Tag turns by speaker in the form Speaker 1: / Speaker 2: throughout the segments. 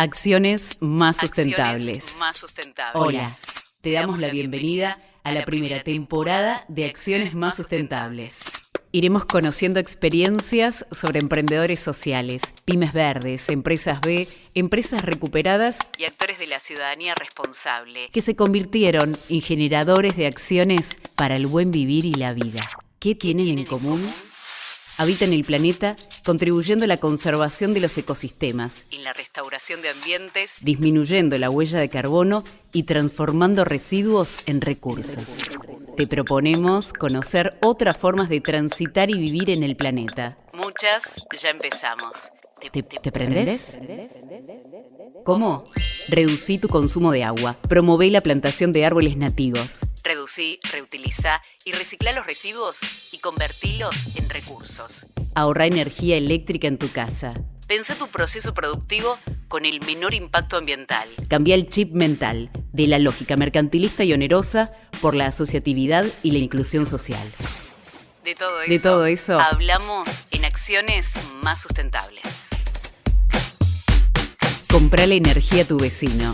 Speaker 1: Acciones más sustentables. Hola, te damos la bienvenida a la primera temporada de Acciones más sustentables. Iremos conociendo experiencias sobre emprendedores sociales, pymes verdes, empresas B, empresas recuperadas y actores de la ciudadanía responsable, que se convirtieron en generadores de acciones para el buen vivir y la vida. ¿Qué tienen en común? Habitan el planeta contribuyendo a la conservación de los ecosistemas, en la restauración de ambientes, disminuyendo la huella de carbono y transformando residuos en recursos. Te proponemos conocer otras formas de transitar y vivir en el planeta. Muchas ya empezamos. ¿Te prendés? ¿Cómo? Reducí tu consumo de agua. Promové la plantación de árboles nativos. Reducí, reutilizá y reciclá los residuos y convertílos en recursos. Ahorrá energía eléctrica en tu casa. Pensá tu proceso productivo con el menor impacto ambiental. Cambia el chip mental de la lógica mercantilista y onerosa por la asociatividad y la inclusión social. De todo eso hablamos en Acciones más sustentables. Comprale energía a tu vecino.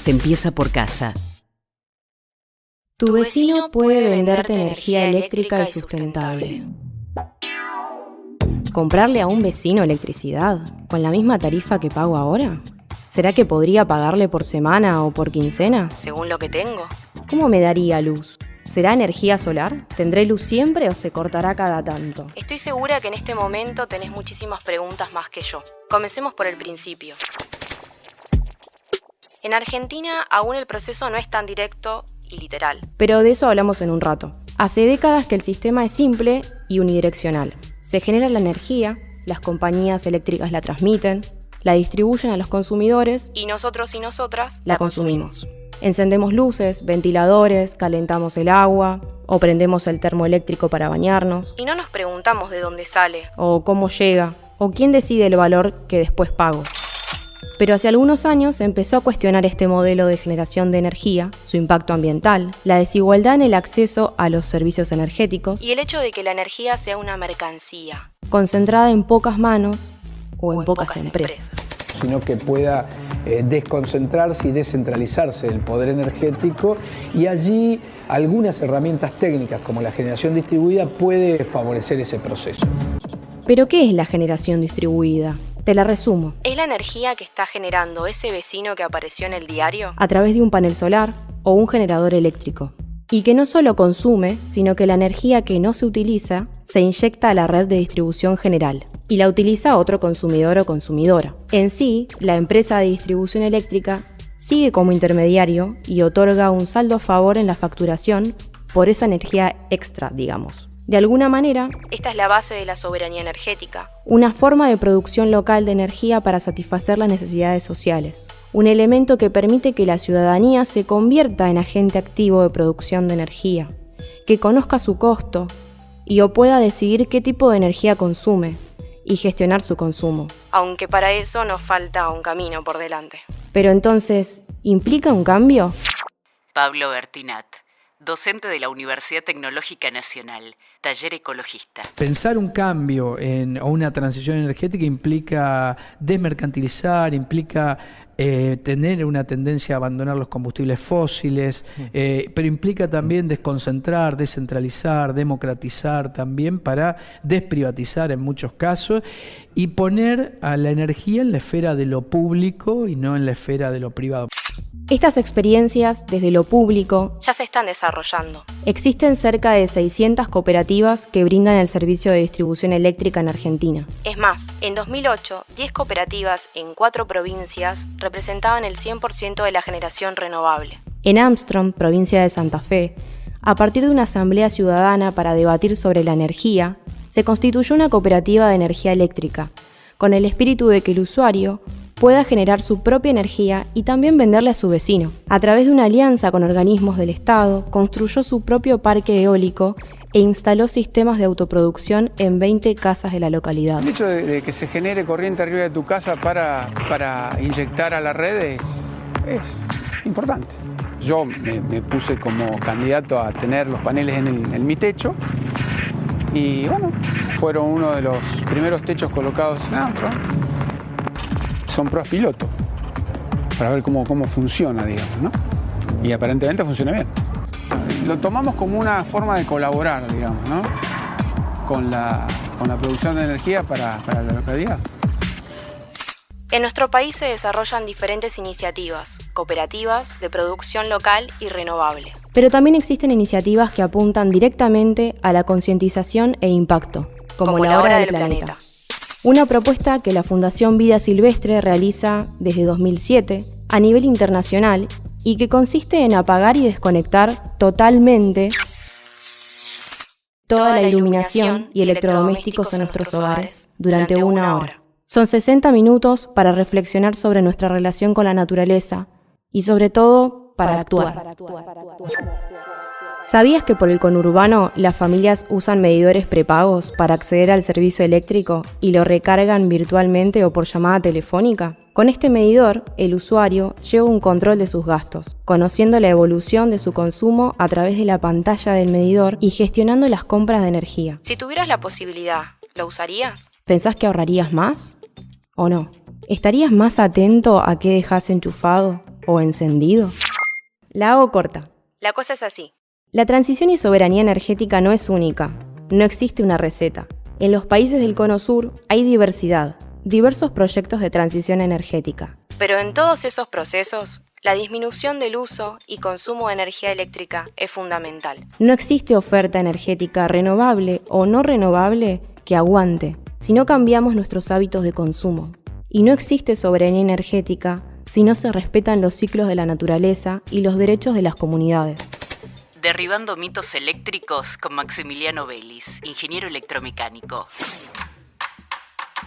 Speaker 1: Se empieza por casa.
Speaker 2: Tu vecino puede venderte energía eléctrica y sustentable. ¿Comprarle a un vecino electricidad con la misma tarifa que pago ahora? ¿Será que podría pagarle por semana o por quincena, según lo que tengo? ¿Cómo me daría luz? ¿Será energía solar? ¿Tendré luz siempre o se cortará cada tanto? Estoy segura que en este momento tenés muchísimas preguntas más que yo. Comencemos por el principio. En Argentina aún el proceso no es tan directo y literal. Pero de eso hablamos en un rato. Hace décadas que el sistema es simple y unidireccional. Se genera la energía, las compañías eléctricas la transmiten, la distribuyen a los consumidores y nosotros y nosotras la consumimos. Encendemos luces, ventiladores, calentamos el agua o prendemos el termoeléctrico para bañarnos. Y no nos preguntamos de dónde sale, o cómo llega, o quién decide el valor que después pago. Pero hace algunos años se empezó a cuestionar este modelo de generación de energía, su impacto ambiental, la desigualdad en el acceso a los servicios energéticos y el hecho de que la energía sea una mercancía, concentrada en pocas manos o en pocas empresas.
Speaker 3: Sino que pueda desconcentrarse y descentralizarse el poder energético, y allí algunas herramientas técnicas como la generación distribuida puede favorecer ese proceso.
Speaker 2: ¿Pero qué es la generación distribuida? Te la resumo. Es la energía que está generando ese vecino que apareció en el diario a través de un panel solar o un generador eléctrico. Y que no solo consume, sino que la energía que no se utiliza se inyecta a la red de distribución general y la utiliza otro consumidor o consumidora. En sí, la empresa de distribución eléctrica sigue como intermediario y otorga un saldo a favor en la facturación por esa energía extra, digamos. De alguna manera, esta es la base de la soberanía energética, una forma de producción local de energía para satisfacer las necesidades sociales, un elemento que permite que la ciudadanía se convierta en agente activo de producción de energía, que conozca su costo y o pueda decidir qué tipo de energía consume y gestionar su consumo. Aunque para eso nos falta un camino por delante. Pero entonces, ¿implica un cambio?
Speaker 1: Pablo Bertinat, docente de la Universidad Tecnológica Nacional, taller ecologista.
Speaker 4: Pensar un cambio o una transición energética implica desmercantilizar, implica tener una tendencia a abandonar los combustibles fósiles, pero implica también desconcentrar, descentralizar, democratizar también para desprivatizar en muchos casos y poner a la energía en la esfera de lo público y no en la esfera de lo privado.
Speaker 2: Estas experiencias desde lo público ya se están desarrollando. Existen cerca de 600 cooperativas que brindan el servicio de distribución eléctrica en Argentina. Es más, en 2008, 10 cooperativas en 4 provincias representaban el 100% de la generación renovable. En Armstrong, provincia de Santa Fe, a partir de una asamblea ciudadana para debatir sobre la energía, se constituyó una cooperativa de energía eléctrica, con el espíritu de que el usuario pueda generar su propia energía y también venderle a su vecino. A través de una alianza con organismos del Estado, construyó su propio parque eólico e instaló sistemas de autoproducción en 20 casas de la localidad.
Speaker 5: El hecho de que se genere corriente arriba de tu casa para inyectar a la red es importante. Yo me puse como candidato a tener los paneles en mi techo y bueno, fueron uno de los primeros techos colocados en Armstrong. Son pruebas piloto. para ver cómo funciona, digamos, ¿no? Y aparentemente funciona bien. Lo tomamos como una forma de colaborar, digamos, ¿no? Con la producción de energía para la localidad.
Speaker 2: En nuestro país se desarrollan diferentes iniciativas, cooperativas de producción local y renovable. Pero también existen iniciativas que apuntan directamente a la concientización e impacto, como la Hora del Planeta. Una propuesta que la Fundación Vida Silvestre realiza desde 2007 a nivel internacional y que consiste en apagar y desconectar totalmente toda la iluminación y electrodomésticos en nuestros hogares durante 1 hora. Son 60 minutos para reflexionar sobre nuestra relación con la naturaleza y sobre todo para actuar. ¿Sabías que por el conurbano las familias usan medidores prepagos para acceder al servicio eléctrico y lo recargan virtualmente o por llamada telefónica? Con este medidor, el usuario lleva un control de sus gastos, conociendo la evolución de su consumo a través de la pantalla del medidor y gestionando las compras de energía. Si tuvieras la posibilidad, ¿lo usarías? ¿Pensás que ahorrarías más? ¿O no? ¿Estarías más atento a qué dejas enchufado o encendido? La hago corta. La cosa es así. La transición y soberanía energética no es única. No existe una receta. En los países del Cono Sur hay diversidad, diversos proyectos de transición energética. Pero en todos esos procesos, la disminución del uso y consumo de energía eléctrica es fundamental. No existe oferta energética renovable o no renovable que aguante si no cambiamos nuestros hábitos de consumo. Y no existe soberanía energética si no se respetan los ciclos de la naturaleza y los derechos de las comunidades.
Speaker 1: Derribando mitos eléctricos con Maximiliano Vélez, ingeniero electromecánico.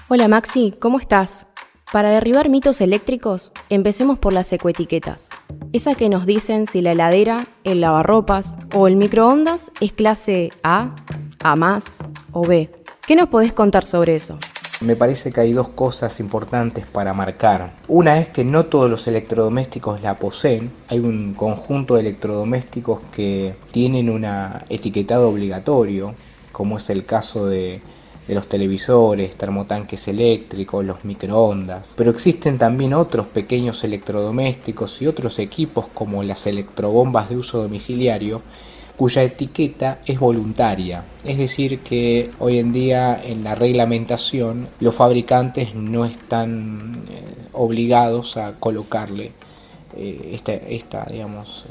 Speaker 2: Hola Maxi, ¿cómo estás? Para derribar mitos eléctricos, empecemos por las ecoetiquetas. Esa que nos dicen si la heladera, el lavarropas o el microondas es clase A más o B. ¿Qué nos podés contar sobre eso?
Speaker 6: Me parece que hay dos cosas importantes para marcar. Una es que no todos los electrodomésticos la poseen. Hay un conjunto de electrodomésticos que tienen un etiquetado obligatorio, como es el caso de los televisores, termotanques eléctricos, los microondas. Pero existen también otros pequeños electrodomésticos y otros equipos como las electrobombas de uso domiciliario, cuya etiqueta es voluntaria. Es decir, que hoy en día en la reglamentación los fabricantes no están obligados a colocarle esta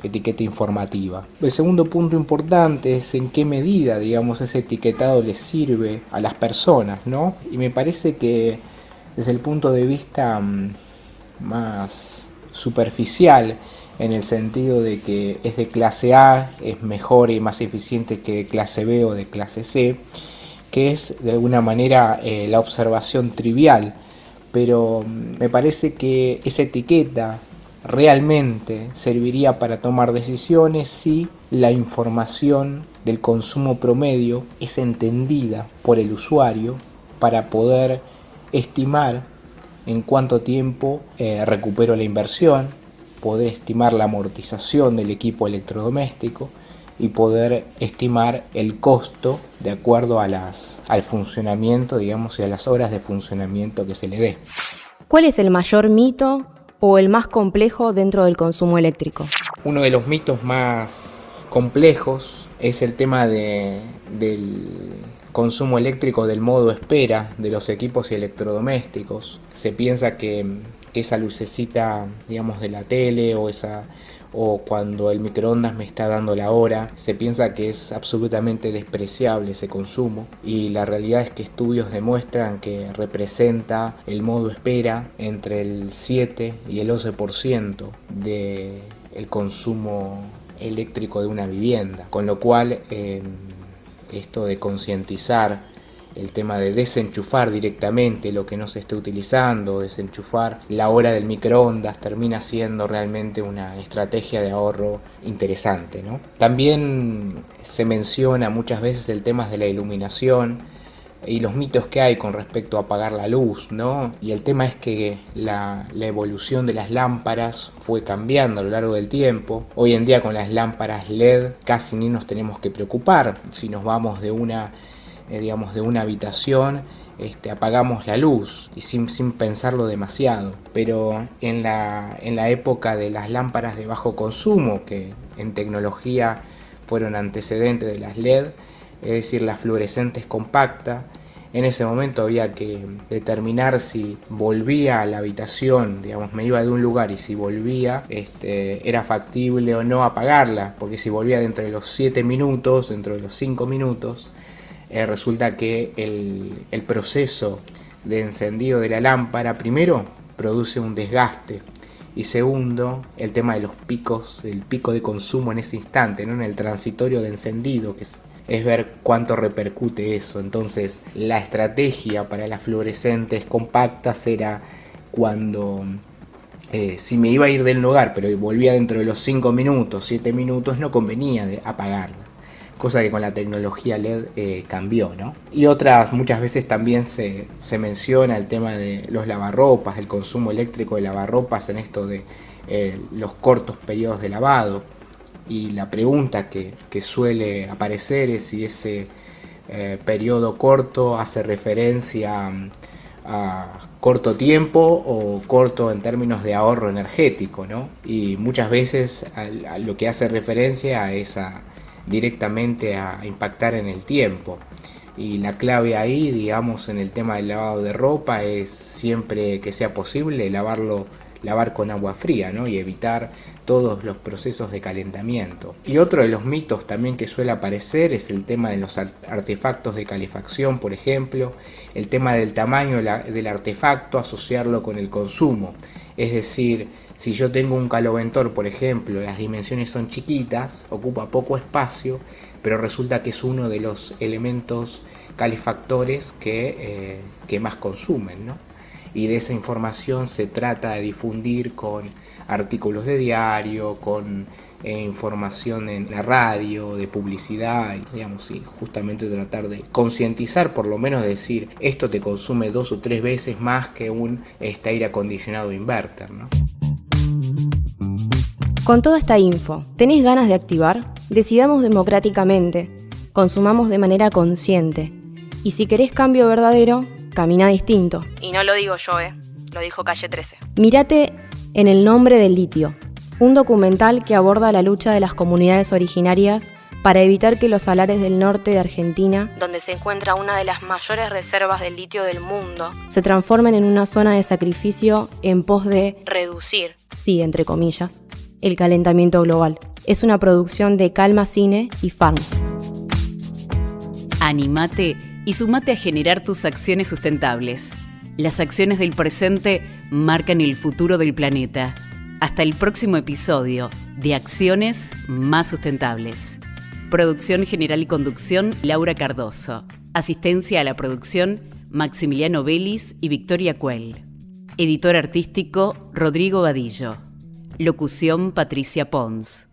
Speaker 6: etiqueta informativa. El segundo punto importante es en qué medida, ese etiquetado les sirve a las personas, ¿no? Y me parece que desde el punto de vista más superficial, en el sentido de que es de clase A, es mejor y más eficiente que de clase B o de clase C, que es de alguna manera la observación trivial, pero me parece que esa etiqueta realmente serviría para tomar decisiones si la información del consumo promedio es entendida por el usuario para poder estimar en cuánto tiempo recupero la inversión, poder estimar la amortización del equipo electrodoméstico y poder estimar el costo de acuerdo al funcionamiento, y a las horas de funcionamiento que se le dé.
Speaker 2: ¿Cuál es el mayor mito o el más complejo dentro del consumo eléctrico?
Speaker 6: Uno de los mitos más complejos es el tema del consumo eléctrico del modo espera de los equipos electrodomésticos. Se piensa que esa lucecita, de la tele o cuando el microondas me está dando la hora, se piensa que es absolutamente despreciable ese consumo, y la realidad es que estudios demuestran que representa el modo espera entre el 7 y el 11% del consumo eléctrico de una vivienda, con lo cual esto de concientizar el tema de desenchufar directamente lo que no se esté utilizando, desenchufar la hora del microondas, termina siendo realmente una estrategia de ahorro interesante, ¿no? También se menciona muchas veces el tema de la iluminación y los mitos que hay con respecto a apagar la luz, ¿no? Y el tema es que la evolución de las lámparas fue cambiando a lo largo del tiempo. Hoy en día con las lámparas LED casi ni nos tenemos que preocupar si nos vamos de una habitación apagamos la luz y sin pensarlo demasiado. Pero en la época de las lámparas de bajo consumo, que en tecnología fueron antecedentes de las LED, es decir, las fluorescentes compactas, en ese momento había que determinar si volvía a la habitación, digamos, me iba de un lugar y si volvía, era factible o no apagarla, porque si volvía dentro de los 7 minutos, dentro de los 5 minutos, resulta que el proceso de encendido de la lámpara, primero, produce un desgaste, y segundo, el tema de los picos, el pico de consumo en ese instante, ¿no? En el transitorio de encendido, que es ver cuánto repercute eso. Entonces, la estrategia para las fluorescentes compactas era cuando si me iba a ir del lugar, pero volvía dentro de los 5 minutos, 7 minutos, no convenía apagarla. Cosa que con la tecnología LED cambió, ¿no? Y muchas veces también se menciona el tema de los lavarropas, el consumo eléctrico de lavarropas en esto de los cortos periodos de lavado. Y la pregunta que suele aparecer es si ese periodo corto hace referencia a corto tiempo o corto en términos de ahorro energético, ¿no? Y muchas veces a lo que hace referencia es directamente a impactar en el tiempo. Y la clave ahí, digamos, en el tema del lavado de ropa es siempre que sea posible lavar con agua fría, ¿no? Y evitar todos los procesos de calentamiento. Y otro de los mitos también que suele aparecer es el tema de los artefactos de calefacción, por ejemplo, el tema del tamaño del artefacto, asociarlo con el consumo. Es decir, si yo tengo un caloventor, por ejemplo, las dimensiones son chiquitas, ocupa poco espacio, pero resulta que es uno de los elementos calefactores que más consumen, ¿no? Y de esa información se trata de difundir con artículos de diario, con información en la radio, de publicidad, digamos, y justamente tratar de concientizar, por lo menos decir, esto te consume 2 o 3 veces más que un aire acondicionado inverter, ¿no?
Speaker 2: Con toda esta info, ¿tenés ganas de activar? Decidamos democráticamente, consumamos de manera consciente, y si querés cambio verdadero, camina distinto. Y no lo digo yo, lo dijo Calle 13. Mírate en El nombre del litio, un documental que aborda la lucha de las comunidades originarias para evitar que los salares del norte de Argentina, donde se encuentra una de las mayores reservas de litio del mundo, se transformen en una zona de sacrificio en pos de reducir, sí, entre comillas, el calentamiento global. Es una producción de Calma Cine y Farm.
Speaker 1: Anímate y sumate a generar tus acciones sustentables. Las acciones del presente marcan el futuro del planeta. Hasta el próximo episodio de Acciones Más Sustentables. Producción general y conducción, Laura Cardoso. Asistencia a la producción, Maximiliano Vélez y Victoria Cuel. Editor artístico, Rodrigo Vadillo. Locución, Patricia Pons.